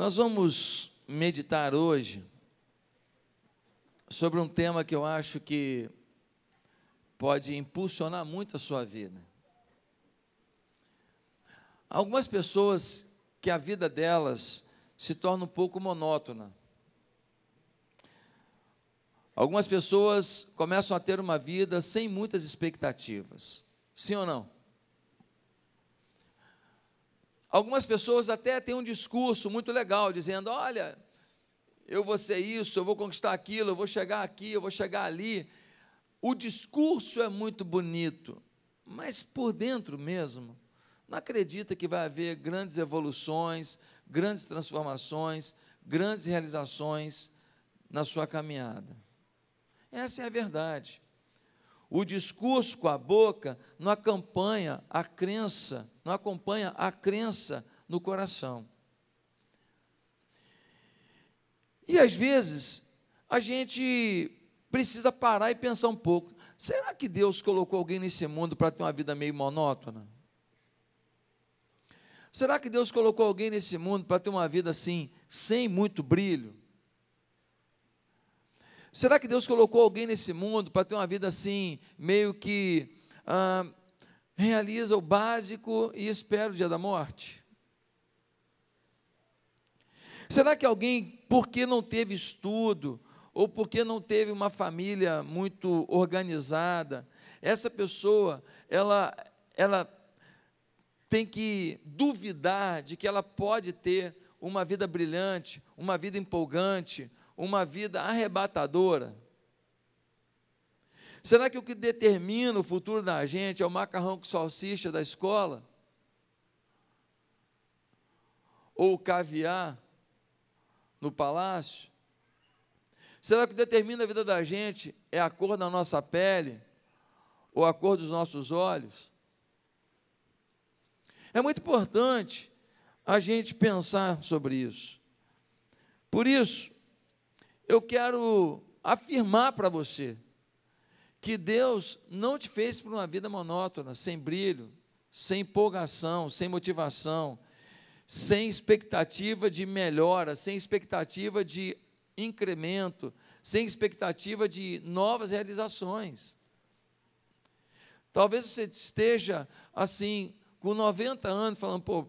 Nós vamos meditar hoje sobre um tema que eu acho que pode impulsionar muito a sua vida. Algumas pessoas que a vida delas se torna um pouco monótona. Algumas pessoas começam a ter uma vida sem muitas expectativas. Sim ou não? Algumas pessoas até têm um discurso muito legal, dizendo, olha, eu vou ser isso, eu vou conquistar aquilo, eu vou chegar aqui, eu vou chegar ali. O discurso é muito bonito, mas por dentro mesmo, não acredita que vai haver grandes evoluções, grandes transformações, grandes realizações na sua caminhada. Essa é a verdade. O discurso com a boca não acompanha a crença no coração. E às vezes a gente precisa parar e pensar um pouco. Será que Deus colocou alguém nesse mundo para ter uma vida meio monótona? Será que Deus colocou alguém nesse mundo para ter uma vida assim, sem muito brilho? Será que Deus colocou alguém nesse mundo para ter uma vida assim, meio que realiza o básico e espera o dia da morte? Será que alguém, porque não teve estudo, ou porque não teve uma família muito organizada, essa pessoa, ela tem que duvidar de que ela pode ter uma vida brilhante, uma vida empolgante, uma vida arrebatadora? Será que o que determina o futuro da gente é o macarrão com salsicha da escola? Ou o caviar no palácio? Será que o que determina a vida da gente é a cor da nossa pele? Ou a cor dos nossos olhos? É muito importante a gente pensar sobre isso. Por isso, eu quero afirmar para você que Deus não te fez para uma vida monótona, sem brilho, sem empolgação, sem motivação, sem expectativa de melhora, sem expectativa de incremento, sem expectativa de novas realizações. Talvez você esteja assim, com 90 anos, falando, pô,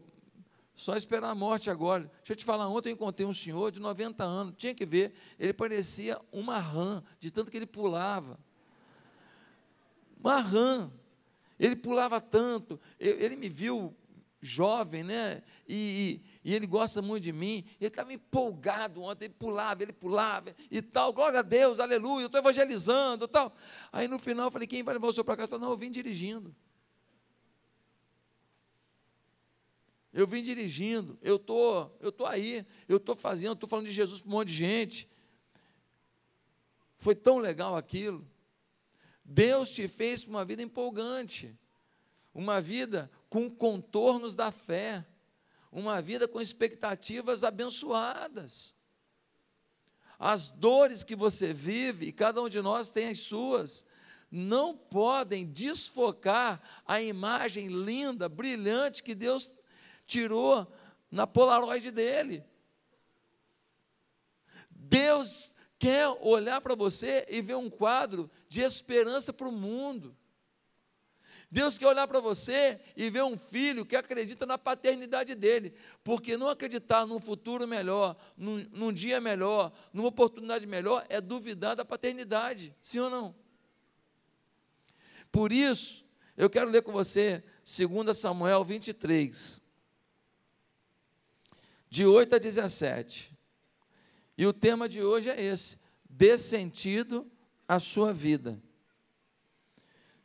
só esperar a morte agora. Deixa eu te falar, ontem eu encontrei um senhor de 90 anos, tinha que ver, ele parecia uma rã, de tanto que ele pulava. Uma rã, ele pulava tanto, ele me viu jovem, né, e ele gosta muito de mim, ele estava empolgado ontem, ele pulava, e tal, glória a Deus, aleluia, eu estou evangelizando, tal. Aí no final eu falei, quem vai levar o senhor para casa? Ele falou, não, eu vim dirigindo. Eu vim dirigindo, eu tô aí, eu estou fazendo, estou falando de Jesus para um monte de gente. Foi tão legal aquilo. Deus te fez para uma vida empolgante, uma vida com contornos da fé, uma vida com expectativas abençoadas. As dores que você vive, e cada um de nós tem as suas, não podem desfocar a imagem linda, brilhante que Deus tirou na Polaroid dele. Deus quer olhar para você e ver um quadro de esperança para o mundo. Deus quer olhar para você e ver um filho que acredita na paternidade dele, porque não acreditar num futuro melhor, num dia melhor, numa oportunidade melhor, é duvidar da paternidade, sim ou não? Por isso, eu quero ler com você 2 Samuel 23, de 8 a 17, e o tema de hoje é esse: dê sentido à sua vida.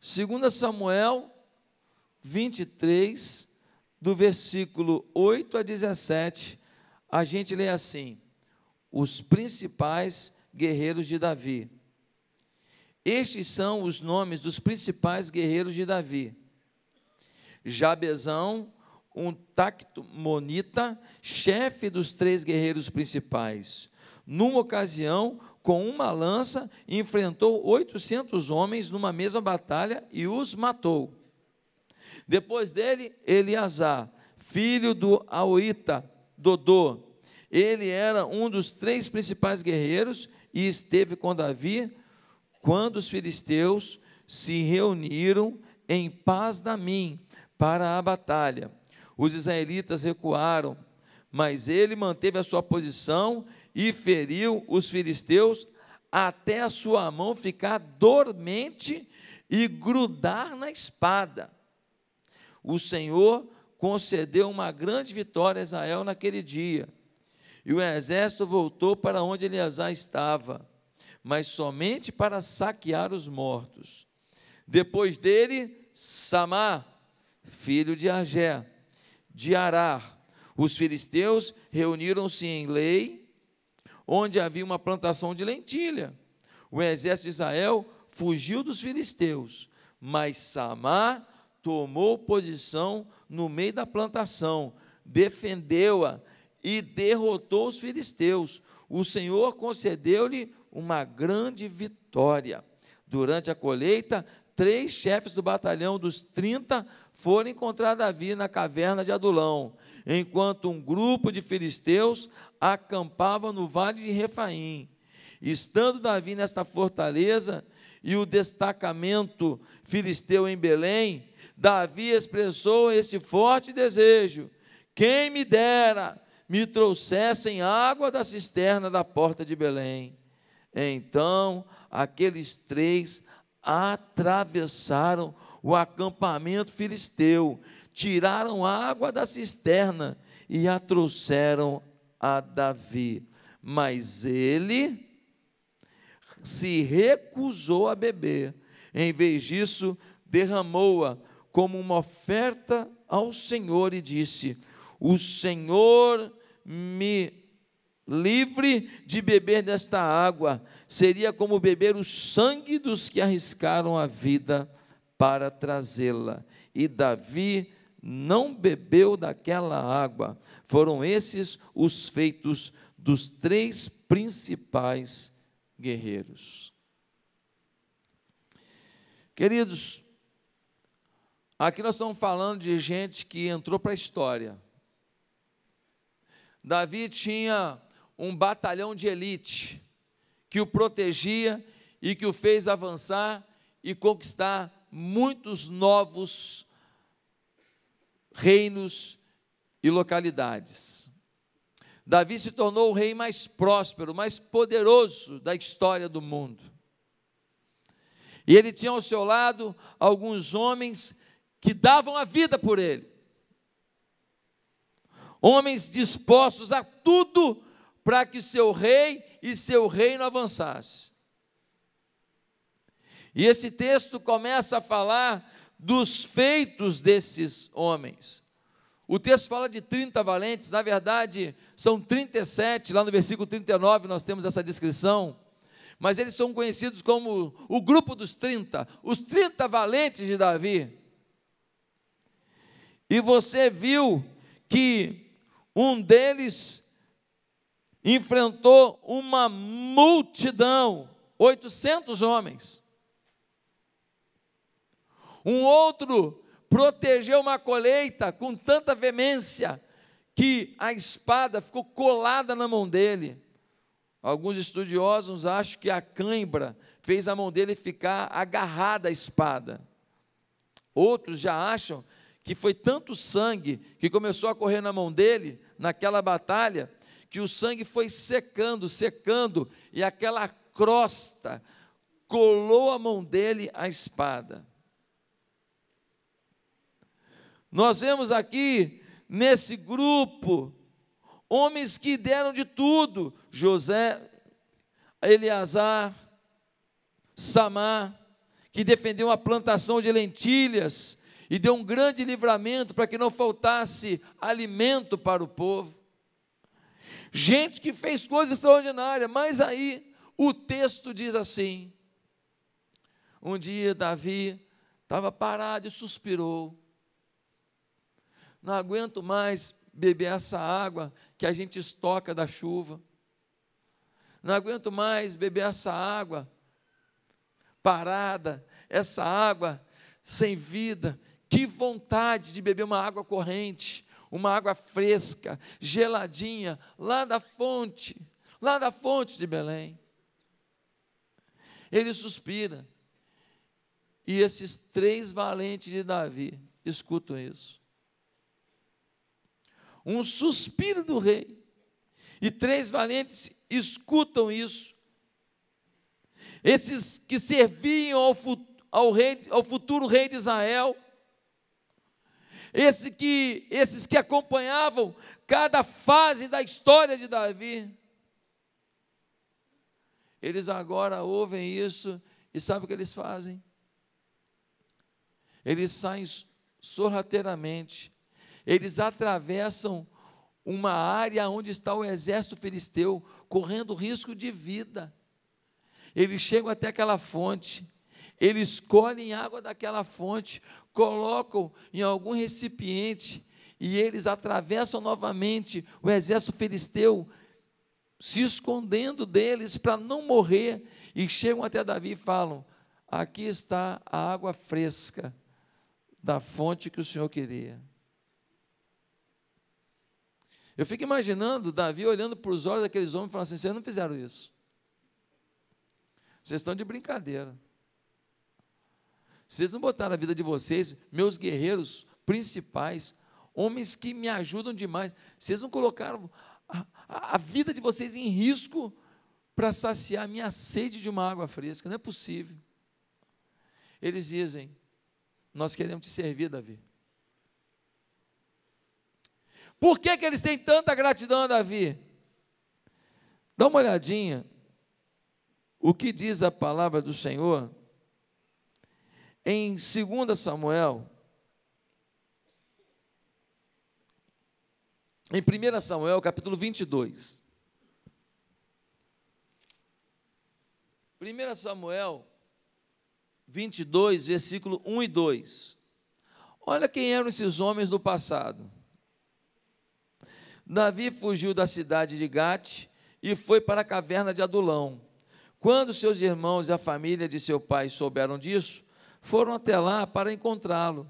2 Samuel 23, do versículo 8 a 17, a gente lê assim: os principais guerreiros de Davi. Estes são os nomes dos principais guerreiros de Davi: Jabezão, um tacmonita, chefe dos 3 guerreiros principais. Numa ocasião, com uma lança, enfrentou 800 homens numa mesma batalha e os matou. Depois dele, Eleazar, filho do Aoita, Dodô. Ele era um dos 3 principais guerreiros e esteve com Davi quando os filisteus se reuniram em Pas-damim para a batalha. Os israelitas recuaram, mas ele manteve a sua posição e feriu os filisteus até a sua mão ficar dormente e grudar na espada. O Senhor concedeu uma grande vitória a Israel naquele dia, e o exército voltou para onde Eleazar estava, mas somente para saquear os mortos. Depois dele, Samá, filho de Agé, de Arar. Os filisteus reuniram-se em Lei, onde havia uma plantação de lentilha. O exército de Israel fugiu dos filisteus, mas Samá tomou posição no meio da plantação, defendeu-a e derrotou os filisteus. O Senhor concedeu-lhe uma grande vitória. Durante a colheita, 3 chefes do batalhão dos 30 foram encontrar Davi na caverna de Adulão, enquanto um grupo de filisteus acampava no vale de Refaim. Estando Davi nesta fortaleza e o destacamento filisteu em Belém, Davi expressou este forte desejo: quem me dera me trouxessem água da cisterna da porta de Belém. Então aqueles 3 atravessaram o acampamento filisteu, tiraram água da cisterna e a trouxeram a Davi. Mas ele se recusou a beber. Em vez disso, derramou-a como uma oferta ao Senhor e disse: o Senhor me livre de beber desta água, seria como beber o sangue dos que arriscaram a vida para trazê-la. E Davi não bebeu daquela água. Foram esses os feitos dos 3 principais guerreiros. Queridos, aqui nós estamos falando de gente que entrou para a história. Davi tinha um batalhão de elite que o protegia e que o fez avançar e conquistar muitos novos reinos e localidades. Davi se tornou o rei mais próspero, mais poderoso da história do mundo. E ele tinha ao seu lado alguns homens que davam a vida por ele. Homens dispostos a tudo para que seu rei e seu reino avançasse. E esse texto começa a falar dos feitos desses homens. O texto fala de 30 valentes, na verdade são 37, lá no versículo 39 nós temos essa descrição, mas eles são conhecidos como o grupo dos 30, os 30 valentes de Davi. E você viu que um deles enfrentou uma multidão, 800 homens. Um outro protegeu uma colheita com tanta veemência que a espada ficou colada na mão dele. Alguns estudiosos acham que a cãibra fez a mão dele ficar agarrada à espada. Outros já acham que foi tanto sangue que começou a correr na mão dele, naquela batalha, que o sangue foi secando, secando, e aquela crosta colou a mão dele à espada. Nós vemos aqui, nesse grupo, homens que deram de tudo: José, Eleazar, Samá, que defendeu a plantação de lentilhas e deu um grande livramento para que não faltasse alimento para o povo. Gente que fez coisas extraordinárias, mas aí o texto diz assim: um dia Davi estava parado e suspirou. Não aguento mais beber essa água que a gente estoca da chuva. Não aguento mais beber essa água parada, essa água sem vida. Que vontade de beber uma água corrente, uma água fresca, geladinha, lá da fonte de Belém. Ele suspira, e esses 3 valentes de Davi escutam isso. Um suspiro do rei, e 3 valentes escutam isso. Esses que serviam ao futuro rei de Israel, esses que acompanhavam cada fase da história de Davi, eles agora ouvem isso, e sabe o que eles fazem? Eles saem sorrateiramente, eles atravessam uma área onde está o exército filisteu, correndo risco de vida. Eles chegam até aquela fonte, eles colhem água daquela fonte, colocam em algum recipiente, e eles atravessam novamente o exército filisteu, se escondendo deles para não morrer, e chegam até Davi e falam: aqui está a água fresca da fonte que o Senhor queria. Eu fico imaginando Davi olhando para os olhos daqueles homens e falando assim: vocês não fizeram isso, vocês estão de brincadeira, vocês não botaram a vida de vocês, meus guerreiros principais, homens que me ajudam demais, vocês não colocaram a vida de vocês em risco para saciar a minha sede de uma água fresca, não é possível. Eles dizem: nós queremos te servir, Davi. Por que eles têm tanta gratidão a Davi? Dá uma olhadinha o que diz a palavra do Senhor em 2 Samuel, em 1 Samuel, capítulo 22. 1 Samuel 22, versículo 1 e 2. Olha quem eram esses homens do passado. Davi fugiu da cidade de Gate e foi para a caverna de Adulão. Quando seus irmãos e a família de seu pai souberam disso, foram até lá para encontrá-lo.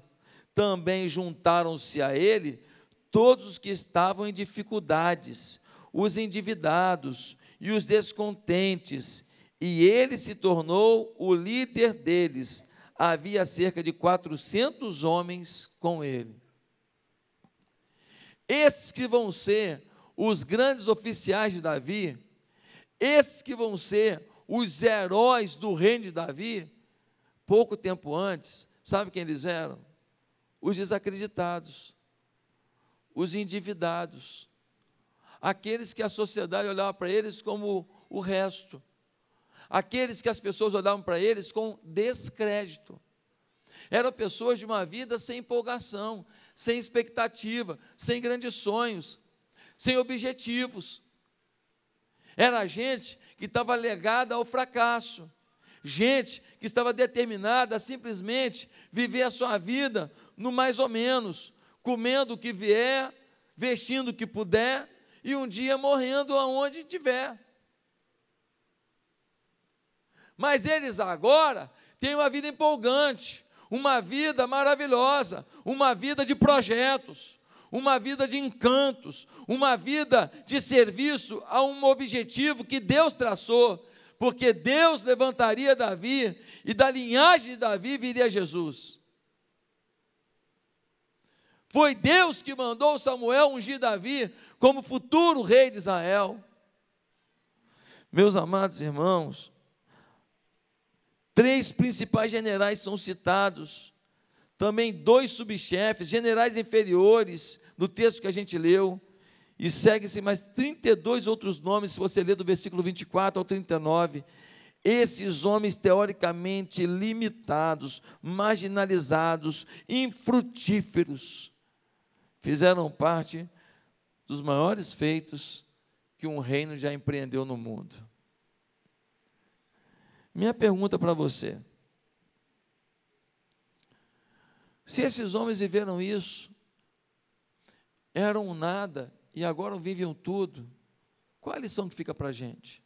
Também juntaram-se a ele todos os que estavam em dificuldades, os endividados e os descontentes, e ele se tornou o líder deles. Havia cerca de 400 homens com ele. Esses que vão ser os grandes oficiais de Davi, esses que vão ser os heróis do reino de Davi, pouco tempo antes, sabe quem eles eram? Os desacreditados, os endividados, aqueles que a sociedade olhava para eles como o resto, aqueles que as pessoas olhavam para eles com descrédito. Eram pessoas de uma vida sem empolgação, sem expectativa, sem grandes sonhos, sem objetivos. Era gente que estava legada ao fracasso, gente que estava determinada a simplesmente viver a sua vida no mais ou menos, comendo o que vier, vestindo o que puder, e um dia morrendo aonde tiver. Mas eles agora têm uma vida empolgante, uma vida maravilhosa, uma vida de projetos, uma vida de encantos, uma vida de serviço a um objetivo que Deus traçou, porque Deus levantaria Davi, e da linhagem de Davi viria Jesus. Foi Deus que mandou Samuel ungir Davi como futuro rei de Israel. Meus amados irmãos, 3 principais generais são citados, também 2 subchefes, generais inferiores, no texto que a gente leu, e segue-se mais 32 outros nomes, se você ler do versículo 24 ao 39, esses homens teoricamente limitados, marginalizados, infrutíferos, fizeram parte dos maiores feitos que um reino já empreendeu no mundo. Minha pergunta para você: se esses homens viveram isso, eram nada e agora vivem tudo, qual a lição que fica para a gente?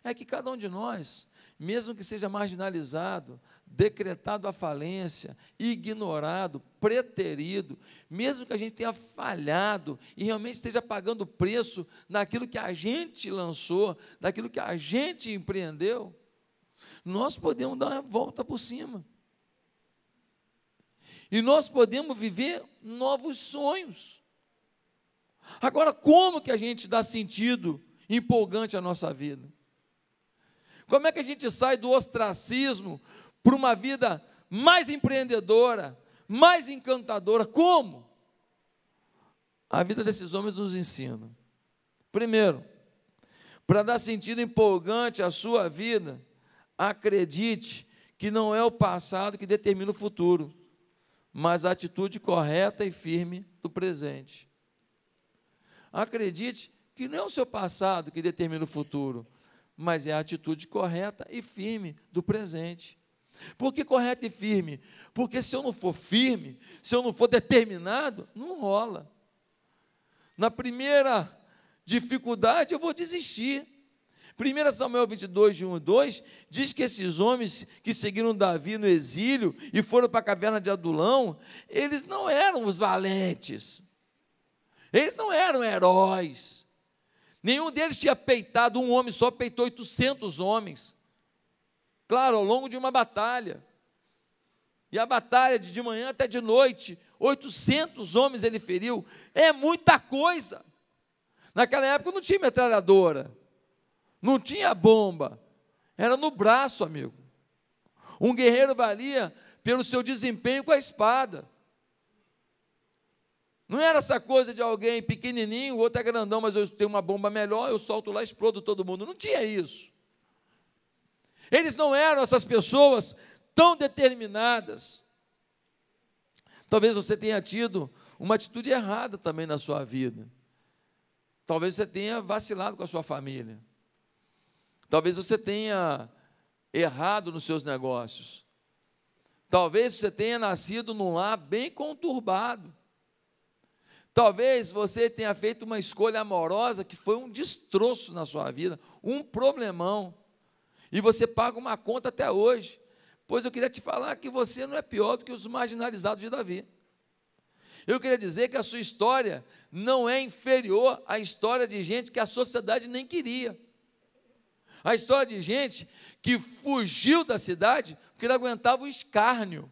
é que cada um de nós, mesmo que seja marginalizado, decretado a falência, ignorado, preterido, mesmo que a gente tenha falhado e realmente esteja pagando o preço naquilo que a gente lançou, daquilo que a gente empreendeu, nós podemos dar uma volta por cima. E nós podemos viver novos sonhos. Agora, como que a gente dá sentido empolgante à nossa vida? Como é que a gente sai do ostracismo para uma vida mais empreendedora, mais encantadora? Como? A vida desses homens nos ensina. Primeiro, para dar sentido empolgante à sua vida, acredite que não é o passado que determina o futuro, mas a atitude correta e firme do presente. Acredite que não é o seu passado que determina o futuro, mas é a atitude correta e firme do presente. Por que correta e firme? Porque se eu não for firme, se eu não for determinado, não rola. Na primeira dificuldade eu vou desistir. 1 Samuel 22, de 1 e 2, diz que esses homens que seguiram Davi no exílio e foram para a caverna de Adulão, eles não eram os valentes, eles não eram heróis, nenhum deles tinha peitado um homem só, peitou 800 homens, claro, ao longo de uma batalha, e a batalha de manhã até de noite, 800 homens ele feriu, é muita coisa. Naquela época não tinha metralhadora, não tinha bomba, era no braço, amigo. Um guerreiro valia pelo seu desempenho com a espada. Não era essa coisa de alguém pequenininho, o outro é grandão, mas eu tenho uma bomba melhor, eu solto lá e explodo todo mundo. Não tinha isso. Eles não eram essas pessoas tão determinadas. Talvez você tenha tido uma atitude errada também na sua vida. Talvez você tenha vacilado com a sua família. Talvez você tenha errado nos seus negócios. Talvez você tenha nascido num lar bem conturbado. Talvez você tenha feito uma escolha amorosa que foi um destroço na sua vida, um problemão. E você paga uma conta até hoje. Pois eu queria te falar que você não é pior do que os marginalizados de Davi. Eu queria dizer que a sua história não é inferior à história de gente que a sociedade nem queria. A história de gente que fugiu da cidade porque não aguentava o escárnio.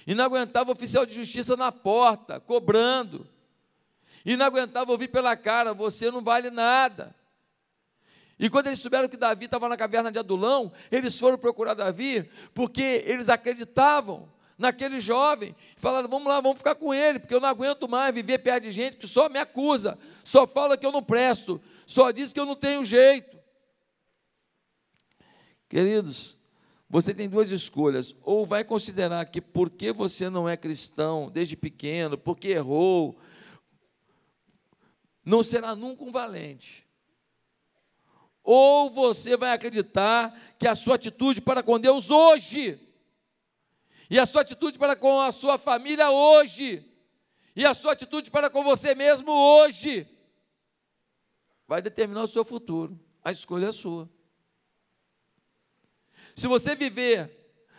E não aguentava o oficial de justiça na porta, cobrando. E não aguentava ouvir pela cara, você não vale nada. E quando eles souberam que Davi estava na caverna de Adulão, eles foram procurar Davi, porque eles acreditavam naquele jovem. Falaram, vamos lá, vamos ficar com ele, porque eu não aguento mais viver perto de gente que só me acusa, só fala que eu não presto, só diz que eu não tenho jeito. Queridos, você tem duas escolhas, ou vai considerar que porque você não é cristão desde pequeno, porque errou, não será nunca um valente. Ou você vai acreditar que a sua atitude para com Deus hoje, e a sua atitude para com a sua família hoje, e a sua atitude para com você mesmo hoje, vai determinar o seu futuro. A escolha é sua. Se você viver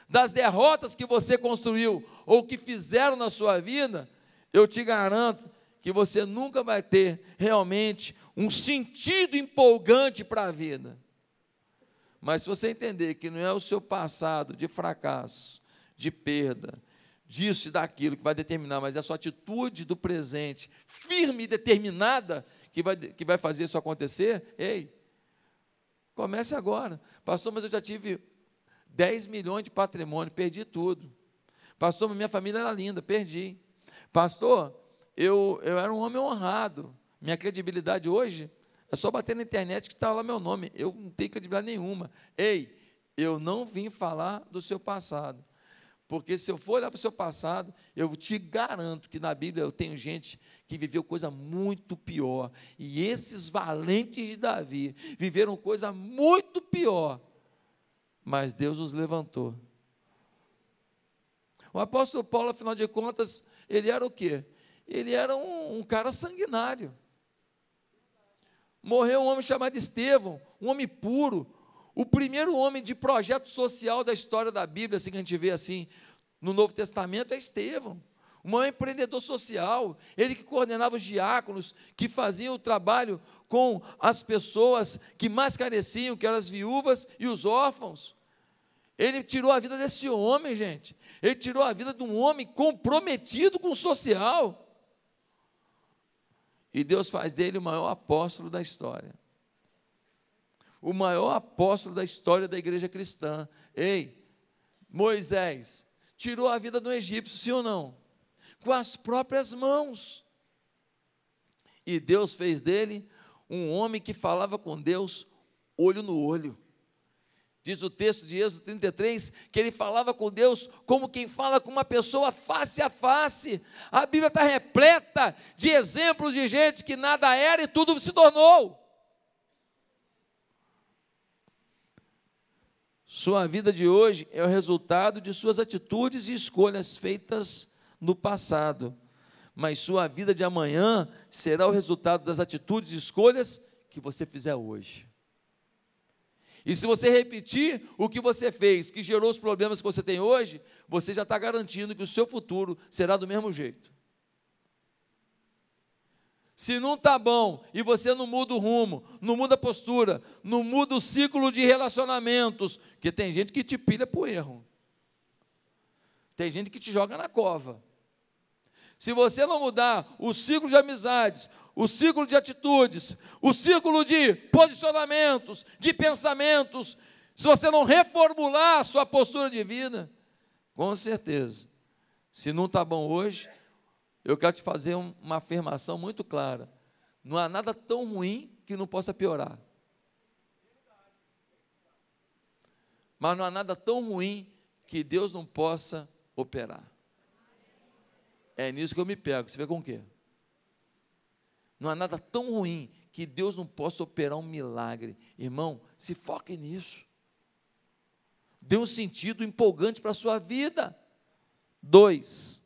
das derrotas que você construiu, ou que fizeram na sua vida, eu te garanto que você nunca vai ter realmente um sentido empolgante para a vida. Mas se você entender que não é o seu passado de fracasso, de perda, disso e daquilo que vai determinar, mas é a sua atitude do presente, firme e determinada, que vai fazer isso acontecer, ei, comece agora. Pastor, mas eu já tive 10 milhões de patrimônio, perdi tudo. Pastor, minha família era linda, perdi. Pastor, eu era um homem honrado, minha credibilidade hoje é só bater na internet que está lá meu nome, eu não tenho credibilidade nenhuma. Ei, eu não vim falar do seu passado, porque se eu for olhar para o seu passado, eu te garanto que na Bíblia eu tenho gente que viveu coisa muito pior, e esses valentes de Davi viveram coisa muito pior, mas Deus os levantou. O apóstolo Paulo, afinal de contas, ele era o quê? Ele era um cara sanguinário. Morreu um homem chamado Estevão, um homem puro, o primeiro homem de projeto social da história da Bíblia, assim que a gente vê assim, no Novo Testamento, é Estevão, um maior empreendedor social, ele que coordenava os diáconos, que faziam o trabalho com as pessoas que mais careciam, que eram as viúvas e os órfãos. Ele tirou a vida desse homem, gente, ele tirou a vida de um homem comprometido com o social, e Deus faz dele o maior apóstolo da história, o maior apóstolo da história da igreja cristã. Ei, Moisés tirou a vida do egípcio, sim ou não? Com as próprias mãos, e Deus fez dele um homem que falava com Deus olho no olho. Diz o texto de Êxodo 33, que ele falava com Deus como quem fala com uma pessoa face a face. A Bíblia está repleta de exemplos de gente que nada era e tudo se tornou. Sua vida de hoje é o resultado de suas atitudes e escolhas feitas no passado, mas sua vida de amanhã será o resultado das atitudes e escolhas que você fizer hoje. E se você repetir o que você fez, que gerou os problemas que você tem hoje, você já está garantindo que o seu futuro será do mesmo jeito. Se não está bom e você não muda o rumo, não muda a postura, não muda o ciclo de relacionamentos, porque tem gente que te pilha para o erro, tem gente que te joga na cova. Se você não mudar o ciclo de amizades, o ciclo de atitudes, o ciclo de posicionamentos, de pensamentos, se você não reformular a sua postura de vida, com certeza, se não está bom hoje, eu quero te fazer uma afirmação muito clara: não há nada tão ruim que não possa piorar. Mas não há nada tão ruim que Deus não possa operar. É nisso que eu me pego. Você vê com o quê? Não há nada tão ruim que Deus não possa operar um milagre. Irmão, se foque nisso. Dê um sentido empolgante para a sua vida. 2,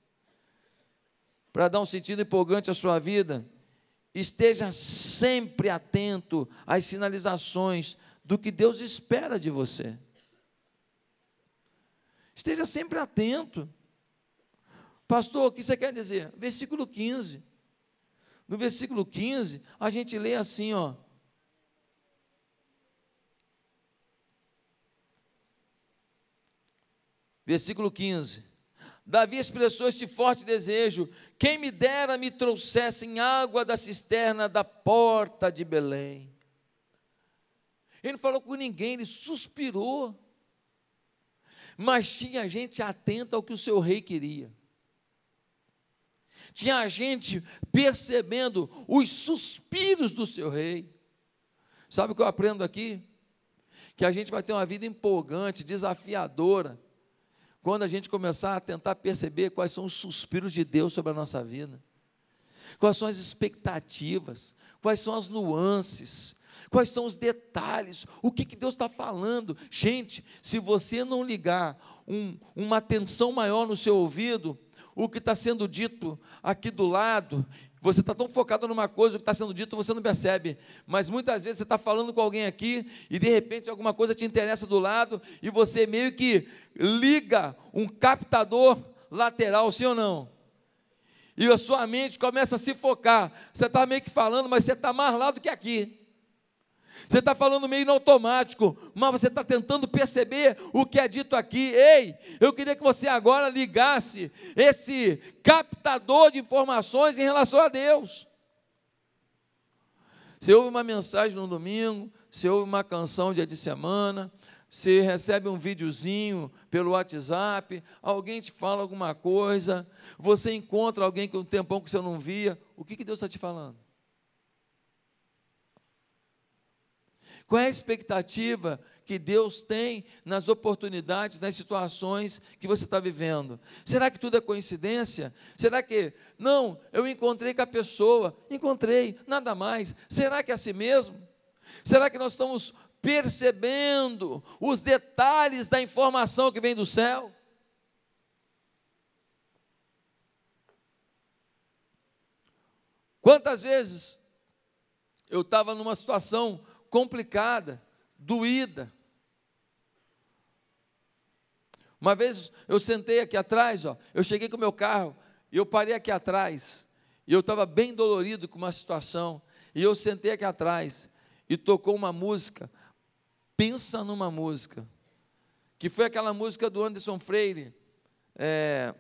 para dar um sentido empolgante à sua vida, esteja sempre atento às sinalizações do que Deus espera de você. Esteja sempre atento. Pastor, o que você quer dizer? Versículo 15. No versículo 15, a gente lê assim, ó. Versículo 15. Davi expressou este forte desejo: quem me dera me trouxessem água da cisterna da porta de Belém. Ele não falou com ninguém, ele suspirou. Mas tinha gente atenta ao que o seu rei queria. Tinha gente percebendo os suspiros do seu rei. Sabe o que eu aprendo aqui? Que a gente vai ter uma vida empolgante, desafiadora, quando a gente começar a tentar perceber quais são os suspiros de Deus sobre a nossa vida, quais são as expectativas, quais são as nuances, quais são os detalhes, o que Deus está falando. Gente, se você não ligar uma atenção maior no seu ouvido, o que está sendo dito aqui do lado, você está tão focado numa coisa, o que está sendo dito você não percebe, mas muitas vezes você está falando com alguém aqui, e de repente alguma coisa te interessa do lado, e você meio que liga um captador lateral, sim ou não? E a sua mente começa a se focar, você está meio que falando, mas você está mais lá do que aqui. Você está falando meio no automático, mas você está tentando perceber o que é dito aqui. Ei, eu queria que você agora ligasse esse captador de informações em relação a Deus. Você ouve uma mensagem no domingo, você ouve uma canção dia de semana, você recebe um videozinho pelo WhatsApp, alguém te fala alguma coisa, você encontra alguém que um tempão que você não via. O que Deus está te falando? Qual é a expectativa que Deus tem nas oportunidades, nas situações que você está vivendo? Será que tudo é coincidência? Será que, não, eu encontrei com a pessoa, encontrei, nada mais. Será que é assim mesmo? Será que nós estamos percebendo os detalhes da informação que vem do céu? Quantas vezes eu estava numa situação complicada, doída. Uma vez eu sentei aqui atrás, eu cheguei com o meu carro, e eu parei aqui atrás, e eu estava bem dolorido com uma situação, e eu sentei aqui atrás, e tocou uma música, pensa numa música, que foi aquela música do Anderson Freire, é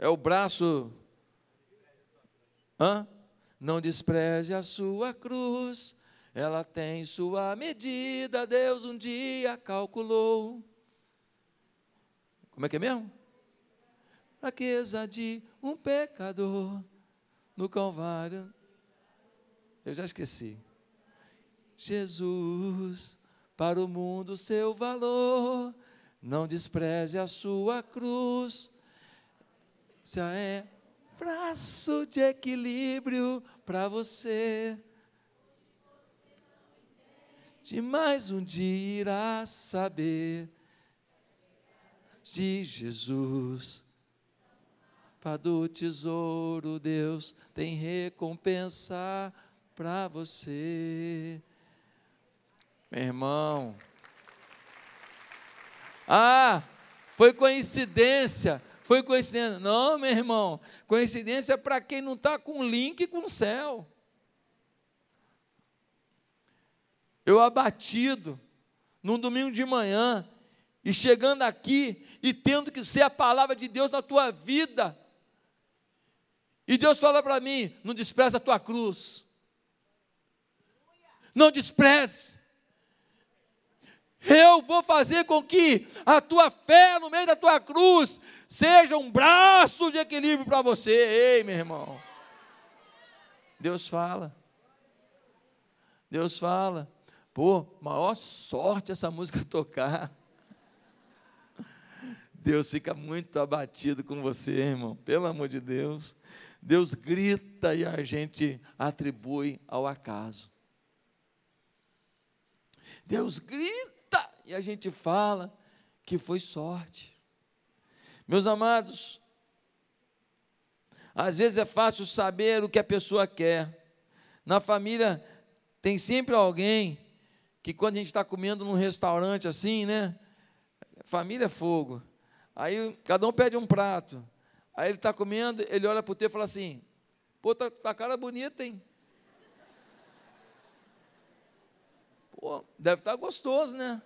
o braço... Não despreze a sua cruz, ela tem sua medida, Deus um dia calculou. Como é que é mesmo? Fraqueza de um pecador no Calvário. Eu já esqueci. Jesus, para o mundo seu valor, não despreze a sua cruz, se é braço de equilíbrio para você, de mais um dia irá saber de Jesus, para do tesouro Deus tem recompensa para você, meu irmão. Foi coincidência. Foi coincidência. Não, meu irmão, coincidência para quem não está com link com o céu. Eu abatido, num domingo de manhã, e chegando aqui, e tendo que ser a palavra de Deus na tua vida, e Deus fala para mim, não despreze a tua cruz, não despreze, eu vou fazer com que a tua fé no meio da tua cruz seja um braço de equilíbrio para você. Ei, meu irmão, Deus fala, maior sorte essa música tocar. Deus fica muito abatido com você, irmão, pelo amor de Deus. Deus grita e a gente atribui ao acaso. Deus grita e a gente fala que foi sorte. Meus amados, às vezes é fácil saber o que a pessoa quer. Na família tem sempre alguém que quando a gente está comendo num restaurante assim, né? Família é fogo. Aí cada um pede um prato. Aí ele está comendo, ele olha para o teu e fala assim, pô, tá cara bonita, hein? Pô, deve estar gostoso, né?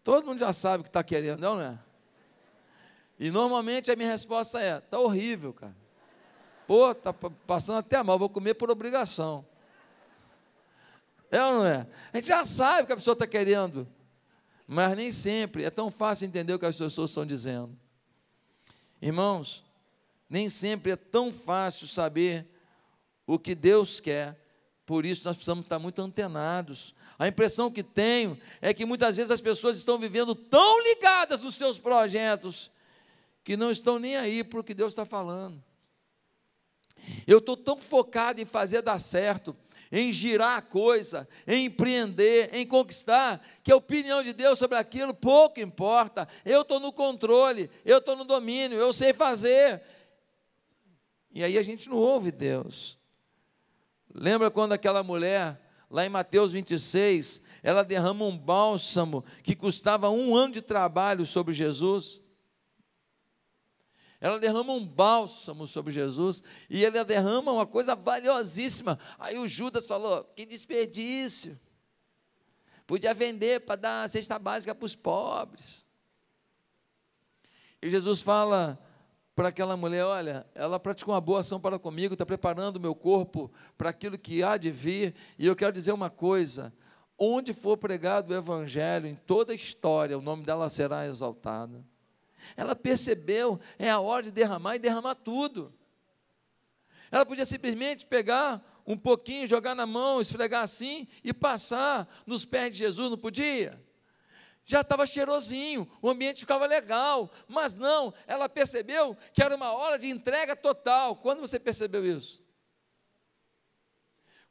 Todo mundo já sabe o que está querendo, não é? E normalmente a minha resposta é, está horrível, cara. Pô, está passando até mal, vou comer por obrigação. É ou não é? A gente já sabe o que a pessoa está querendo, mas nem sempre é tão fácil entender o que as pessoas estão dizendo. Irmãos, nem sempre é tão fácil saber o que Deus quer, por isso nós precisamos estar muito antenados. A impressão que tenho é que muitas vezes as pessoas estão vivendo tão ligadas nos seus projetos, que não estão nem aí para o que Deus está falando. Eu estou tão focado em fazer dar certo, em girar a coisa, em empreender, em conquistar, que a opinião de Deus sobre aquilo pouco importa. Eu estou no controle, eu estou no domínio, eu sei fazer. E aí a gente não ouve Deus. Lembra quando aquela mulher, lá em Mateus 26, ela derrama um bálsamo que custava 1 ano de trabalho sobre Jesus? Ela derrama um bálsamo sobre Jesus, e ela derrama uma coisa valiosíssima. Aí o Judas falou, que desperdício, podia vender para dar a cesta básica para os pobres. E Jesus fala para aquela mulher, olha, ela praticou uma boa ação para comigo, está preparando o meu corpo para aquilo que há de vir, e eu quero dizer uma coisa, onde for pregado o Evangelho, em toda a história, o nome dela será exaltado. Ela percebeu, é a hora de derramar e derramar tudo. Ela podia simplesmente pegar um pouquinho, jogar na mão, esfregar assim e passar nos pés de Jesus, não podia? Já estava cheirosinho, o ambiente ficava legal, mas não, ela percebeu que era uma hora de entrega total. Quando você percebeu isso?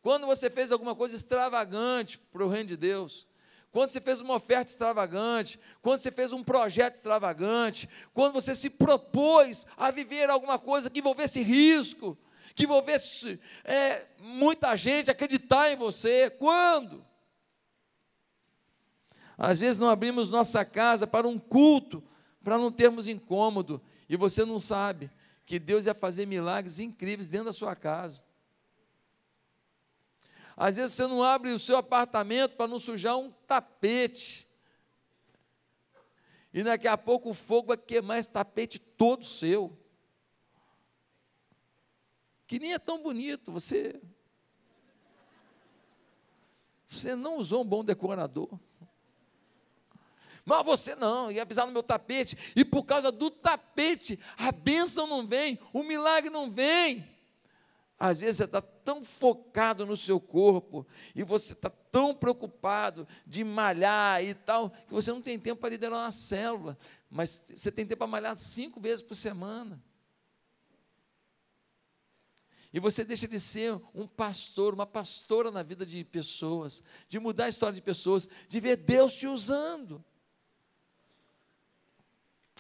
Quando você fez alguma coisa extravagante para o reino de Deus, quando você fez uma oferta extravagante, quando você fez um projeto extravagante, quando você se propôs a viver alguma coisa que envolvesse risco, que envolvesse muita gente acreditar em você. Quando? Às vezes não abrimos nossa casa para um culto, para não termos incômodo, e você não sabe que Deus ia fazer milagres incríveis dentro da sua casa. Às vezes você não abre o seu apartamento para não sujar um tapete, e daqui a pouco o fogo vai queimar esse tapete todo seu, que nem é tão bonito, você não usou um bom decorador. Mas você não, ia pisar no meu tapete, e por causa do tapete, a bênção não vem, o milagre não vem. Às vezes você está tão focado no seu corpo, e você está tão preocupado de malhar e tal, que você não tem tempo para liderar uma célula, mas você tem tempo para malhar 5 vezes por semana. E você deixa de ser um pastor, uma pastora na vida de pessoas, de mudar a história de pessoas, de ver Deus te usando.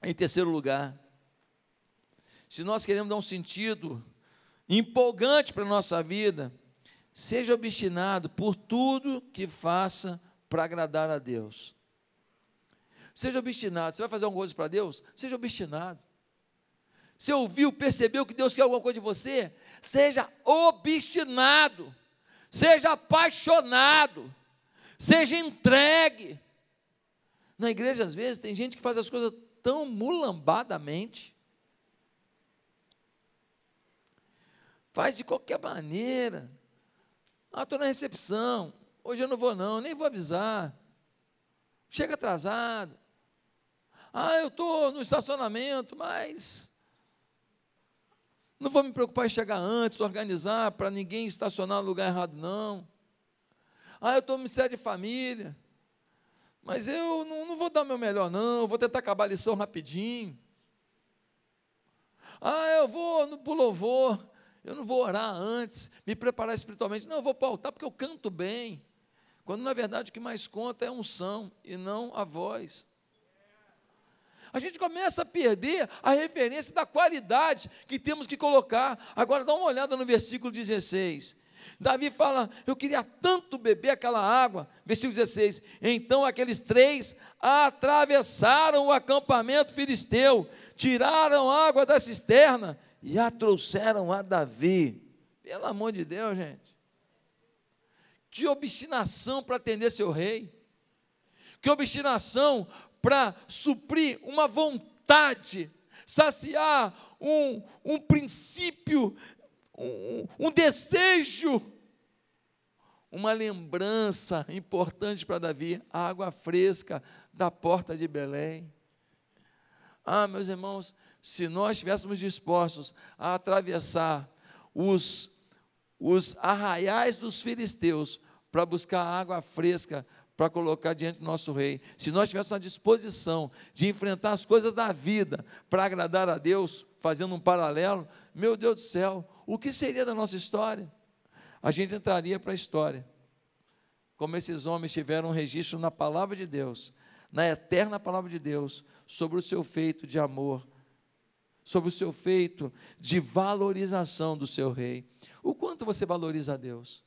Em terceiro lugar, se nós queremos dar um sentido empolgante para a nossa vida, seja obstinado por tudo que faça para agradar a Deus. Seja obstinado. Você vai fazer alguma coisa para Deus? Seja obstinado. Você ouviu, percebeu que Deus quer alguma coisa de você? Seja obstinado. Seja apaixonado. Seja entregue. Na igreja, às vezes, tem gente que faz as coisas tão mulambadamente, faz de qualquer maneira. Estou na recepção, hoje eu não vou não, nem vou avisar, chega atrasado, eu estou no estacionamento, mas não vou me preocupar em chegar antes, organizar, para ninguém estacionar no lugar errado não, eu estou no ministério de família, mas eu não vou dar o meu melhor não, vou tentar acabar a lição rapidinho. Eu vou no louvor, eu não vou orar antes, me preparar espiritualmente. Não, eu vou para o altar porque eu canto bem. Quando na verdade o que mais conta é a unção e não a voz. A gente começa a perder a referência da qualidade que temos que colocar. Agora dá uma olhada no versículo 16. Davi fala, eu queria tanto beber aquela água. Versículo 16, então aqueles 3 atravessaram o acampamento filisteu, tiraram água da cisterna e a trouxeram a Davi. Pelo amor de Deus, gente. Que obstinação para atender seu rei. Que obstinação para suprir uma vontade, saciar um princípio, um desejo, uma lembrança importante para Davi, a água fresca da porta de Belém. Meus irmãos, se nós estivéssemos dispostos a atravessar os arraiais dos filisteus para buscar água fresca para colocar diante do nosso rei, se nós tivéssemos a disposição de enfrentar as coisas da vida para agradar a Deus, fazendo um paralelo, meu Deus do céu, o que seria da nossa história? A gente entraria para a história, como esses homens tiveram um registro na palavra de Deus, na eterna palavra de Deus, sobre o seu feito de amor, sobre o seu feito de valorização do seu rei. O quanto você valoriza a Deus?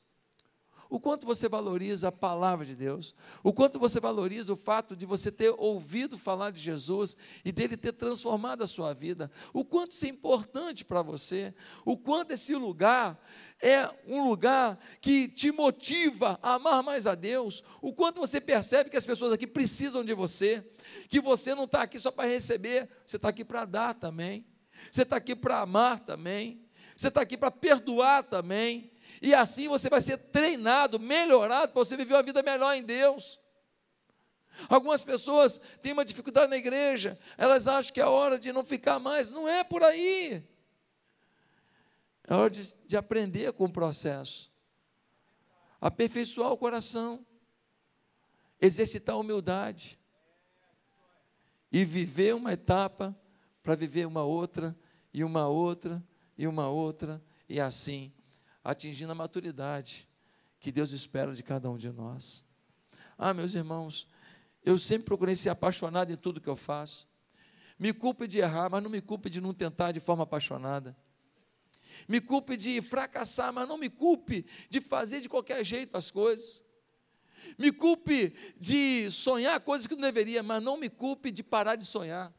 O quanto você valoriza a palavra de Deus? O quanto você valoriza o fato de você ter ouvido falar de Jesus e dele ter transformado a sua vida? O quanto isso é importante para você? O quanto esse lugar é um lugar que te motiva a amar mais a Deus? O quanto você percebe que as pessoas aqui precisam de você? Que você não está aqui só para receber, você está aqui para dar também. Você está aqui para amar também. Você está aqui para perdoar também. E assim você vai ser treinado, melhorado, para você viver uma vida melhor em Deus. Algumas pessoas têm uma dificuldade na igreja, elas acham que é hora de não ficar mais, não é por aí. É hora de aprender com o processo, aperfeiçoar o coração, exercitar a humildade, e viver uma etapa para viver uma outra, e uma outra, e uma outra, e assim, atingindo a maturidade que Deus espera de cada um de nós. Meus irmãos, eu sempre procurei ser apaixonado em tudo que eu faço. Me culpe de errar, mas não me culpe de não tentar de forma apaixonada. Me culpe de fracassar, mas não me culpe de fazer de qualquer jeito as coisas. Me culpe de sonhar coisas que não deveria, mas não me culpe de parar de sonhar.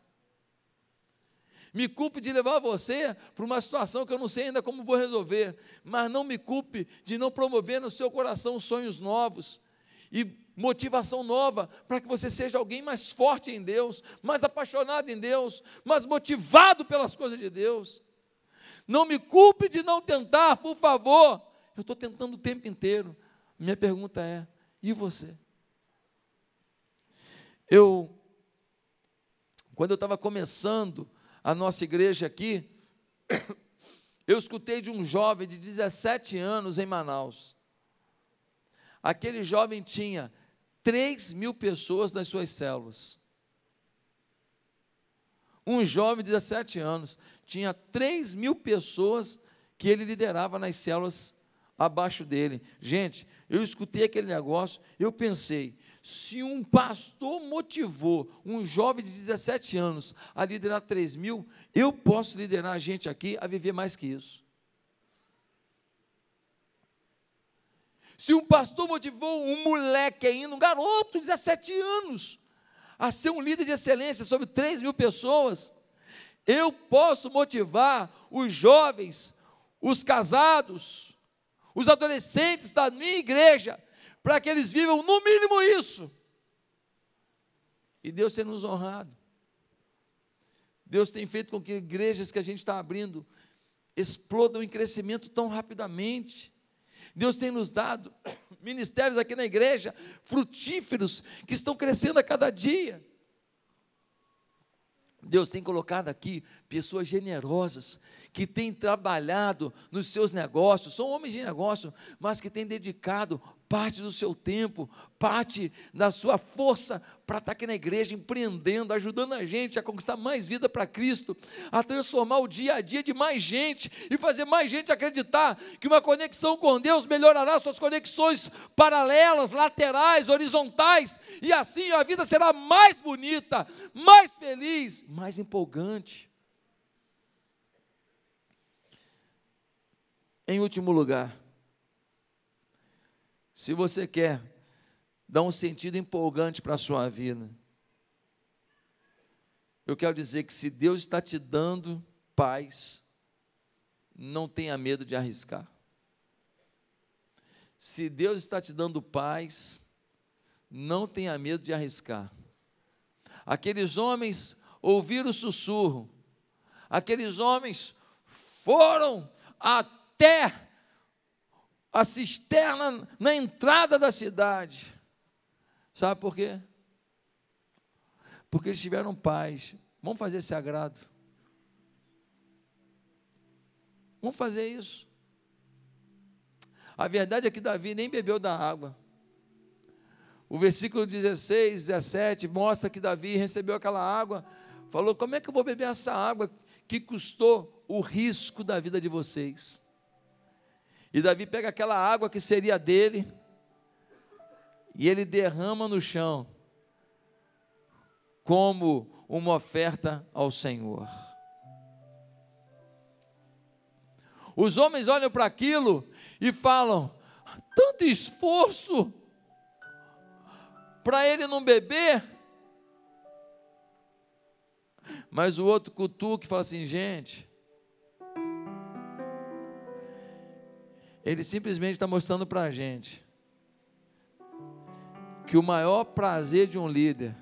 Me culpe de levar você para uma situação que eu não sei ainda como vou resolver, mas não me culpe de não promover no seu coração sonhos novos e motivação nova, para que você seja alguém mais forte em Deus, mais apaixonado em Deus, mais motivado pelas coisas de Deus. Não me culpe de não tentar, por favor. Eu estou tentando o tempo inteiro. Minha pergunta é: e você? Quando eu estava começando a nossa igreja aqui, eu escutei de um jovem de 17 anos em Manaus. Aquele jovem tinha 3.000 pessoas nas suas células. Um jovem de 17 anos tinha 3.000 pessoas que ele liderava nas células abaixo dele. Gente, eu escutei aquele negócio, eu pensei, se um pastor motivou um jovem de 17 anos a liderar 3.000, eu posso liderar a gente aqui a viver mais que isso. Se um pastor motivou um moleque ainda, um garoto de 17 anos, a ser um líder de excelência sobre 3.000 pessoas, eu posso motivar os jovens, os casados, os adolescentes da minha igreja, para que eles vivam no mínimo isso. E Deus tem nos honrado. Deus tem feito com que igrejas que a gente está abrindo explodam em crescimento tão rapidamente. Deus tem nos dado ministérios aqui na igreja, frutíferos, que estão crescendo a cada dia. Deus tem colocado aqui pessoas generosas, que têm trabalhado nos seus negócios, são homens de negócio, mas que têm dedicado parte do seu tempo, parte da sua força para estar aqui na igreja, empreendendo, ajudando a gente a conquistar mais vida para Cristo, a transformar o dia a dia de mais gente e fazer mais gente acreditar que uma conexão com Deus melhorará suas conexões paralelas, laterais, horizontais, e assim a vida será mais bonita, mais feliz, mais empolgante. Em último lugar, se você quer dar um sentido empolgante para a sua vida, eu quero dizer que se Deus está te dando paz, não tenha medo de arriscar. Se Deus está te dando paz, não tenha medo de arriscar. Aqueles homens ouviram o sussurro, aqueles homens foram até a cisterna na entrada da cidade. Sabe por quê? Porque eles tiveram paz. Vamos fazer esse agrado. Vamos fazer isso. A verdade é que Davi nem bebeu da água. O versículo 16, 17 mostra que Davi recebeu aquela água, falou: como é que eu vou beber essa água que custou o risco da vida de vocês? E Davi pega aquela água que seria dele, e ele derrama no chão, como uma oferta ao Senhor. Os homens olham para aquilo e falam: tanto esforço para ele não beber. Mas o outro cutuca e fala assim: gente, ele simplesmente está mostrando para a gente que o maior prazer de um líder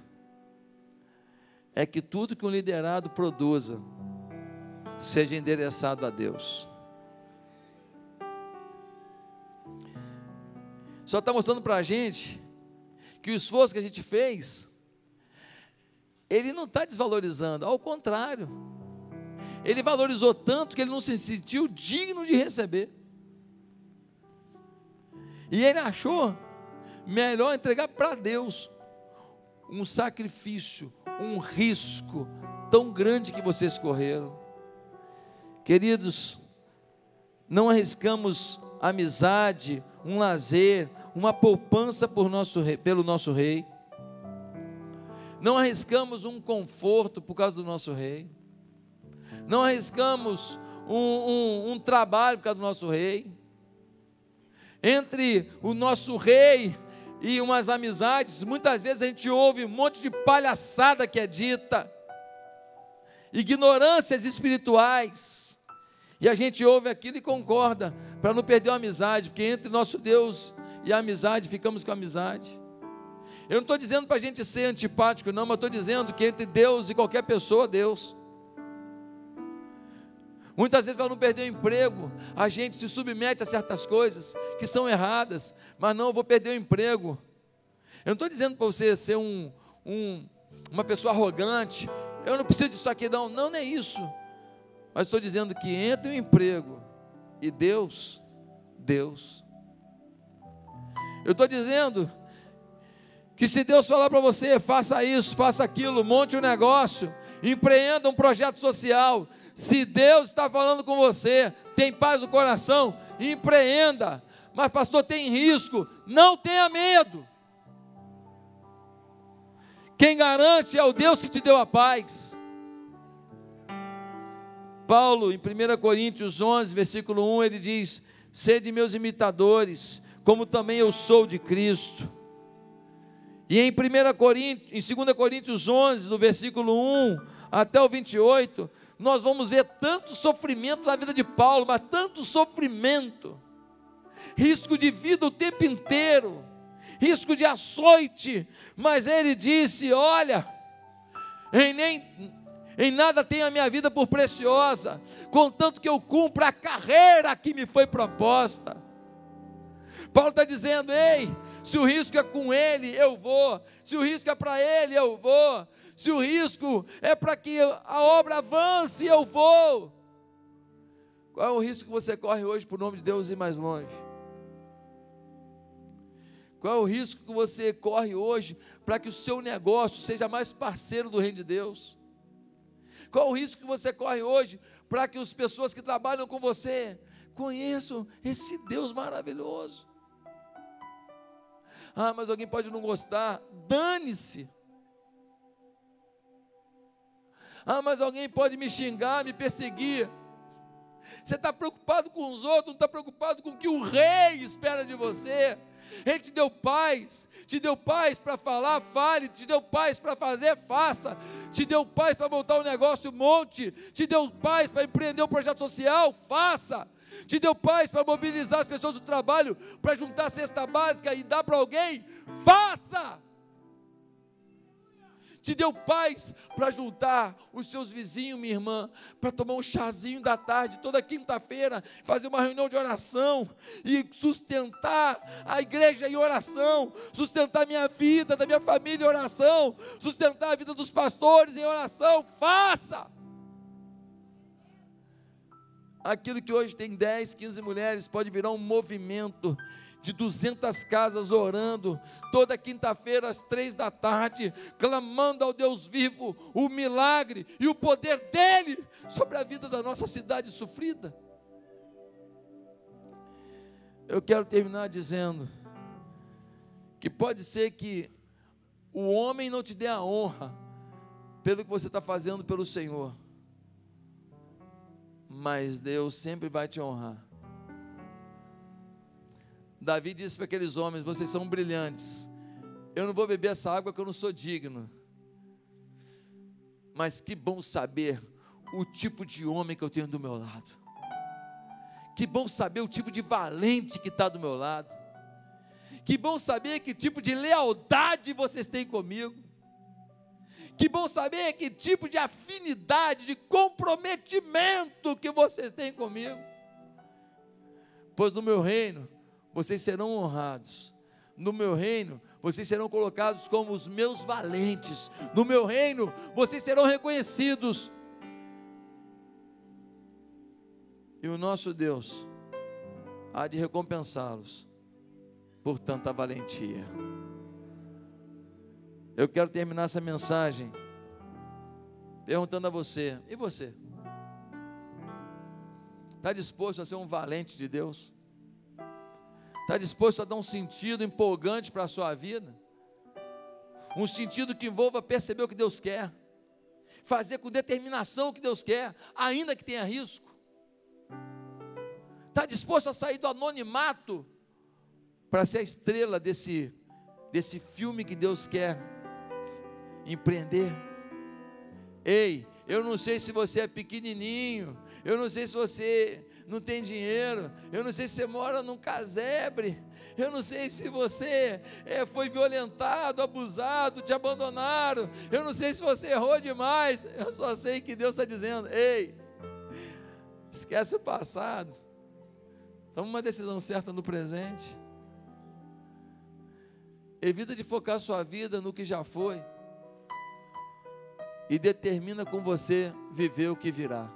é que tudo que um liderado produza seja endereçado a Deus. Só está mostrando para a gente que o esforço que a gente fez, ele não está desvalorizando, ao contrário, ele valorizou tanto que ele não se sentiu digno de receber. E ele achou melhor entregar para Deus um sacrifício, um risco tão grande que vocês correram. Queridos, não arriscamos amizade, um lazer, uma poupança pelo nosso rei. Não arriscamos um conforto por causa do nosso rei. Não arriscamos um trabalho por causa do nosso rei. Entre o nosso rei e umas amizades, muitas vezes a gente ouve um monte de palhaçada que é dita, ignorâncias espirituais, e a gente ouve aquilo e concorda, para não perder a amizade, porque entre nosso Deus e a amizade, ficamos com a amizade. Eu não estou dizendo para a gente ser antipático não, mas estou dizendo que entre Deus e qualquer pessoa, Deus. Muitas vezes, para não perder o emprego, a gente se submete a certas coisas que são erradas, mas não, eu vou perder o emprego. Eu não estou dizendo para você ser uma pessoa arrogante, eu não preciso disso aqui não, não é isso. Mas estou dizendo que entre o emprego e Deus. Eu estou dizendo que se Deus falar para você, faça isso, faça aquilo, monte um negócio, empreenda um projeto social, se Deus está falando com você, tem paz no coração, empreenda. Mas pastor, tem risco, não tenha medo. Quem garante é o Deus que te deu a paz. Paulo, em 1 Coríntios 11, versículo 1, ele diz: sede meus imitadores, como também eu sou de Cristo. E em 2 Coríntios 11, do versículo 1 até o 28, nós vamos ver tanto sofrimento na vida de Paulo, mas tanto sofrimento, risco de vida o tempo inteiro, risco de açoite, mas ele disse: olha, em nada tenho a minha vida por preciosa, contanto que eu cumpra a carreira que me foi proposta. Paulo está dizendo: ei, se o risco é com ele, eu vou. Se o risco é para ele, eu vou. Se o risco é para que a obra avance, eu vou. Qual é o risco que você corre hoje para o nome de Deus ir mais longe? Qual é o risco que você corre hoje para que o seu negócio seja mais parceiro do reino de Deus? Qual é o risco que você corre hoje para que as pessoas que trabalham com você conheçam esse Deus maravilhoso? Ah, mas alguém pode não gostar, dane-se. Ah, mas alguém pode me xingar, me perseguir. Você está preocupado com os outros, não está preocupado com o que o rei espera de você. Ele te deu paz para falar, fale, te deu paz para fazer, faça, te deu paz para montar um negócio, monte, te deu paz para empreender um projeto social, faça, te deu paz para mobilizar as pessoas do trabalho, para juntar a cesta básica e dar para alguém, faça. Te deu paz para juntar os seus vizinhos, minha irmã, para tomar um chazinho da tarde, toda quinta-feira, fazer uma reunião de oração, e sustentar a igreja em oração, sustentar minha vida, da minha família em oração, sustentar a vida dos pastores em oração, faça! Aquilo que hoje tem 10, 15 mulheres, pode virar um movimento de 200 casas orando, toda quinta-feira às 3 da tarde, clamando ao Deus vivo, o milagre e o poder dEle, sobre a vida da nossa cidade sofrida. Eu quero terminar dizendo, que pode ser que o homem não te dê a honra, pelo que você está fazendo pelo Senhor, mas Deus sempre vai te honrar. Davi disse para aqueles homens: vocês são brilhantes, eu não vou beber essa água que eu não sou digno, mas que bom saber o tipo de homem que eu tenho do meu lado, que bom saber o tipo de valente que está do meu lado, que bom saber que tipo de lealdade vocês têm comigo, que bom saber que tipo de afinidade, de comprometimento que vocês têm comigo, pois no meu reino vocês serão honrados, no meu reino vocês serão colocados como os meus valentes, no meu reino vocês serão reconhecidos, e o nosso Deus há de recompensá-los por tanta valentia. Eu quero terminar essa mensagem perguntando a você: e você? Está disposto a ser um valente de Deus? Está disposto a dar um sentido empolgante para a sua vida? Um sentido que envolva perceber o que Deus quer, fazer com determinação o que Deus quer, ainda que tenha risco? Está disposto a sair do anonimato para ser a estrela desse filme que Deus quer empreender? Ei, eu não sei se você é pequenininho, eu não sei se você não tem dinheiro, eu não sei se você mora num casebre, eu não sei se você foi violentado, abusado, te abandonaram, eu não sei se você errou demais, eu só sei que Deus está dizendo: ei, esquece o passado, toma uma decisão certa no presente, evita de focar sua vida no que já foi, e determina com você viver o que virá.